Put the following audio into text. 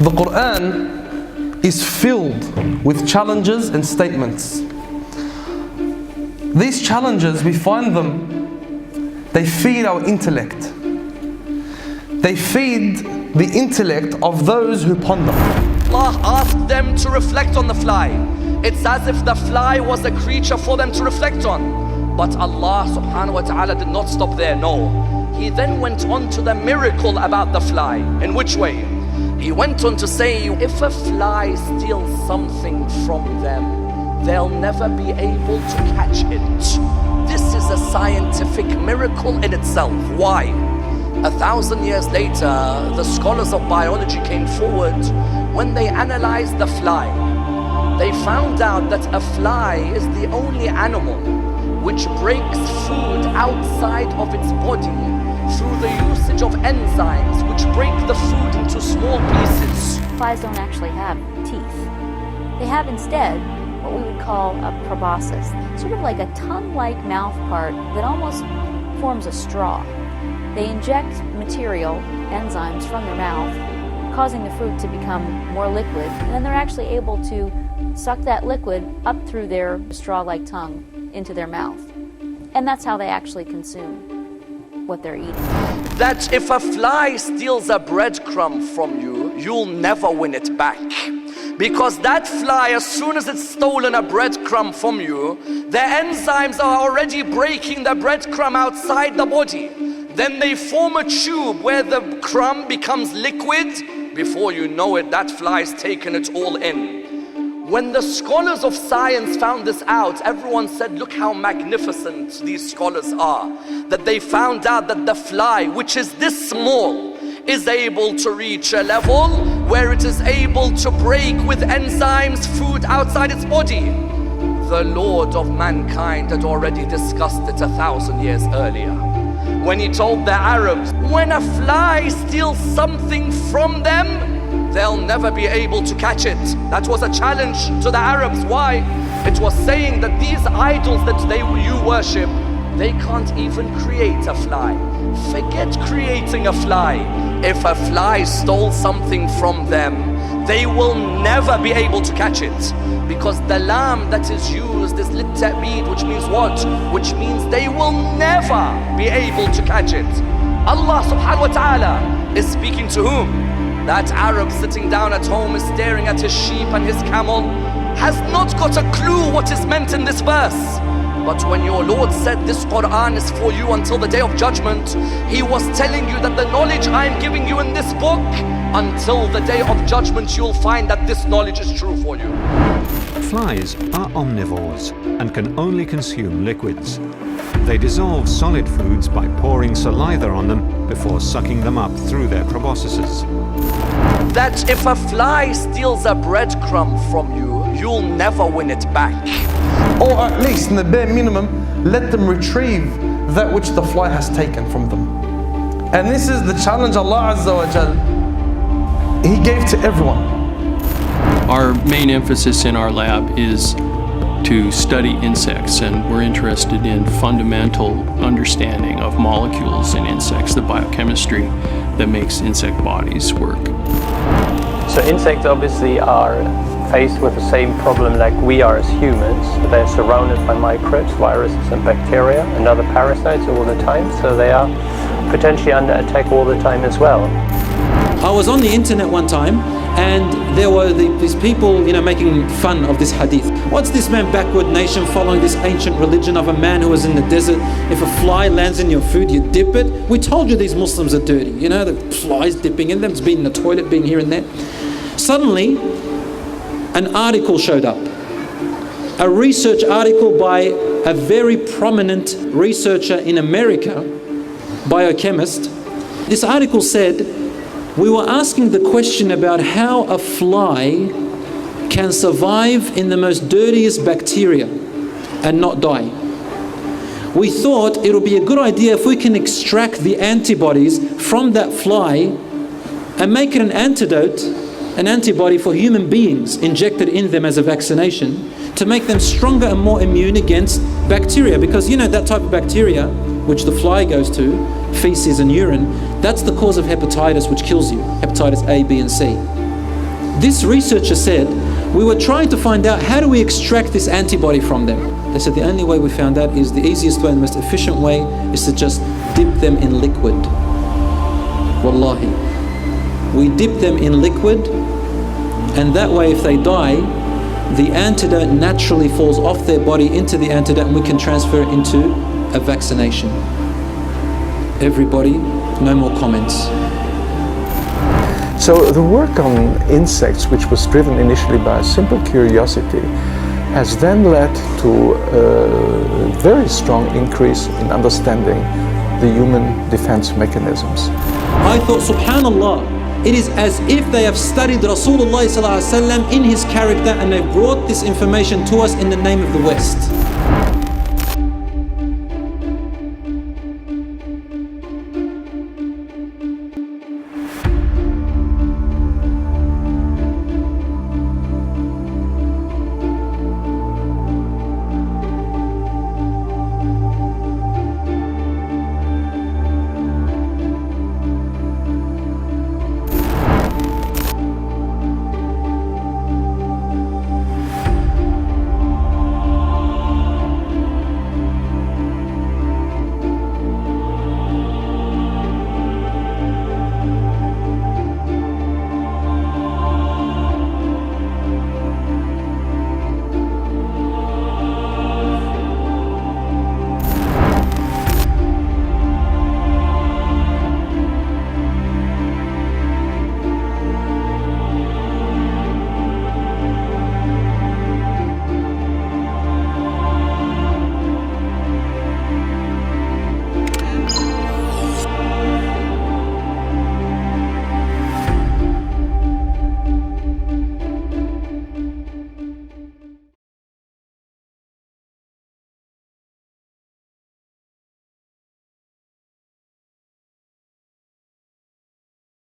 The Quran is filled with challenges and statements. These challenges, we find them, they feed our intellect. They feed the intellect of those who ponder. Allah asked them to reflect on the fly. It's as if the fly was a creature for them to reflect on. But Allah subhanahu wa ta'ala did not stop there, no. He then went on to the miracle about the fly. In which way? He went on to say, if a fly steals something from them, they'll never be able to catch it. This is a scientific miracle in itself. Why? 1,000 years later, the scholars of biology came forward. When they analyzed the fly, they found out that a fly is the only animal which breaks food outside of its body through the usage of enzymes which break the food into small pieces. Flies don't actually have teeth. They have instead what we would call a proboscis, sort of like a tongue-like mouth part that almost forms a straw. They inject material, enzymes, from their mouth, causing the fruit to become more liquid, and then they're actually able to suck that liquid up through their straw-like tongue into their mouth. And that's how they actually consume what they're eating. That if a fly steals a breadcrumb from you, you'll never win it back. Because that fly, as soon as it's stolen a breadcrumb from you, their enzymes are already breaking the breadcrumb outside the body. Then they form a tube where the crumb becomes liquid. Before you know it, that fly's taken it all in. When the scholars of science found this out, everyone said, look how magnificent these scholars are. That they found out that the fly, which is this small, is able to reach a level where it is able to break with enzymes food outside its body. The Lord of mankind had already discussed it 1,000 years earlier, when he told the Arabs, when a fly steals something from them, they'll never be able to catch it. That was a challenge to the Arabs. Why? It was saying that these idols that you worship, they can't even create a fly. Forget creating a fly. If a fly stole something from them, they will never be able to catch it. Because the lamb that is used is lit-ta'bid, which means what? Which means they will never be able to catch it. Allah subhanahu wa ta'ala is speaking to whom? That Arab sitting down at home is staring at his sheep and his camel, has not got a clue what is meant in this verse. But when your Lord said this Quran is for you until the day of judgment, He was telling you that the knowledge I am giving you in this book, until the day of judgment you'll find that this knowledge is true for you. Flies are omnivores and can only consume liquids. They dissolve solid foods by pouring saliva on them before sucking them up through their proboscises. That if a fly steals a breadcrumb from you, you'll never win it back. Or at least, in the bare minimum, let them retrieve that which the fly has taken from them. And this is the challenge Allah Azza wa Jal, He gave to everyone. Our main emphasis in our lab is to study insects, and we're interested in fundamental understanding of molecules in insects, the biochemistry that makes insect bodies work. So insects obviously are faced with the same problem like we are as humans. They're surrounded by microbes, viruses and bacteria and other parasites all the time, so they are potentially under attack all the time as well. I was on the internet one time and there were these people, making fun of this hadith. What's this man backward nation following this ancient religion of a man who was in the desert? If a fly lands in your food, you dip it. We told you these Muslims are dirty. The flies dipping in them, it's been in the toilet, being here and there. Suddenly, an article showed up. A research article by a very prominent researcher in America, biochemist. This article said, we were asking the question about how a fly can survive in the most dirtiest bacteria and not die. We thought it would be a good idea if we can extract the antibodies from that fly and make it an antidote, an antibody for human beings injected in them as a vaccination to make them stronger and more immune against bacteria. Because that type of bacteria, which the fly goes to, feces and urine, that's the cause of hepatitis, which kills you, hepatitis A, B and C. This researcher said, we were trying to find out how do we extract this antibody from them. They said the only way we found out is the easiest way and the most efficient way is to just dip them in liquid. Wallahi. We dip them in liquid, and that way if they die, the antidote naturally falls off their body into the antidote and we can transfer it into a vaccination. Everybody, no more comments. So the work on insects, which was driven initially by simple curiosity, has then led to a very strong increase in understanding the human defense mechanisms. I thought, subhanallah, it is as if they have studied Rasulullah ﷺ in his character and they've brought this information to us in the name of the West.